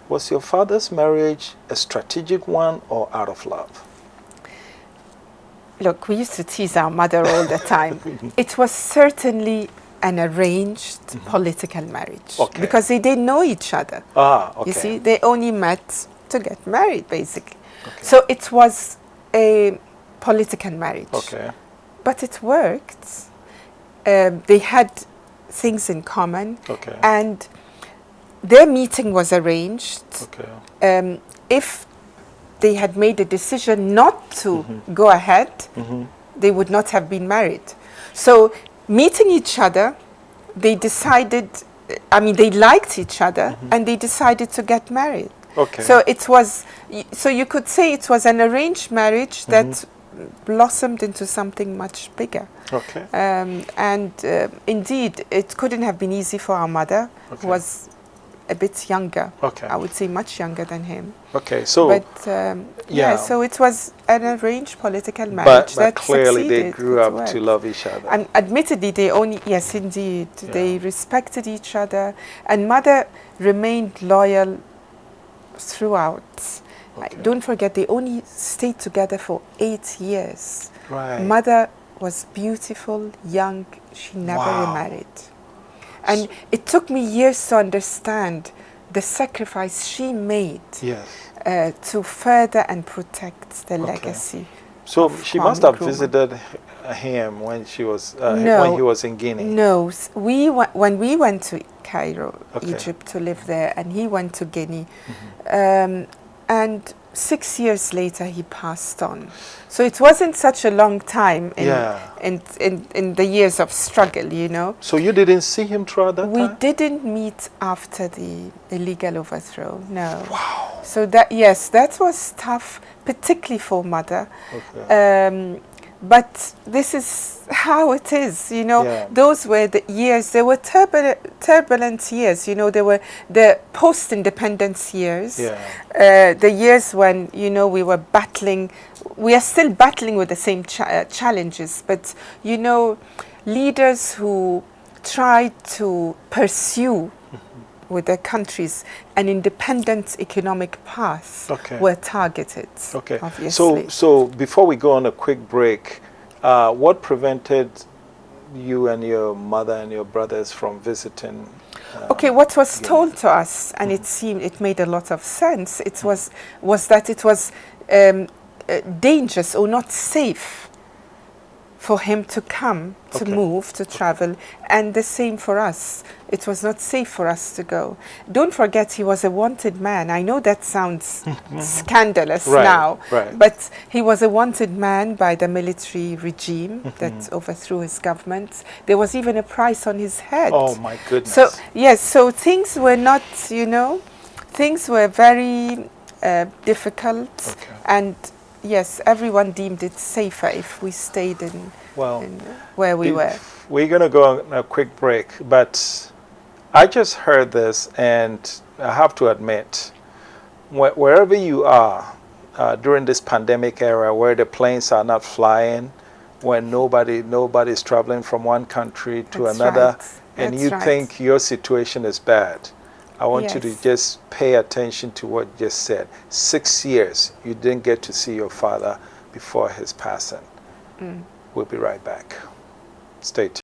Was your father's marriage a strategic one or out of love? Look, we used to tease our mother all the time. It was certainly an arranged political marriage. Okay. Because they didn't know each other. Ah, okay. You see, they only met to get married, basically. Okay. So it was a political marriage. Okay. But it worked. They had things in common. Okay. And their meeting was arranged. Okay. If they had made a decision not to go ahead, they would not have been married. So meeting each other, they decided, I mean, they liked each other and they decided to get married. Okay. So it was, so you could say it was an arranged marriage that blossomed into something much bigger. Okay. And indeed, it couldn't have been easy for our mother, who was a bit younger. Okay. I would say much younger than him. Okay, so but yeah, so it was an arranged political marriage but that clearly succeeded. they grew It up worked. to love each other. And admittedly, they only, yes, indeed, they respected each other, and mother remained loyal throughout. Okay. Don't forget, they only stayed together for 8 years. Right. Mother was beautiful, young. She never remarried. And it took me years to understand the sacrifice she made to further and protect the legacy. So she must have visited him when she was when he was in Guinea. No, when we went to Cairo, Egypt, to live there, and he went to Guinea, and 6 years later he passed on. So it wasn't such a long time in the years of struggle, you know. So you didn't see him throughout that time? We didn't meet after the illegal overthrow, no. Wow. So that, yes, that was tough, particularly for mother. Okay. But this is how it is, you know. Those were the years, they were turbulent years, you know. They were the post-independence years, the years when, you know, we were battling. We are still battling with the same challenges, but, you know, leaders who tried to pursue with their countries an independent economic path were targeted. Okay. Obviously. So before we go on a quick break, what prevented you and your mother and your brothers from visiting? Okay, what was told to us, and it made a lot of sense. It was that it was dangerous or not safe for him to come, to move, to travel, and the same for us. It was not safe for us to go. Don't forget, he was a wanted man. I know that sounds scandalous now, but he was a wanted man by the military regime that overthrew his government. There was even a price on his head. Oh my goodness. So, yes, so things were not, you know, things were very difficult, and yes, everyone deemed it safer if we stayed in where we were. We're going to go on a quick break, but I just heard this, and I have to admit, wherever you are during this pandemic era where the planes are not flying, when nobody's traveling from one country to another, and you think your situation is bad, I want you to just pay attention to what you just said. 6 years you didn't get to see your father before his passing. We'll be right back. Stay tuned.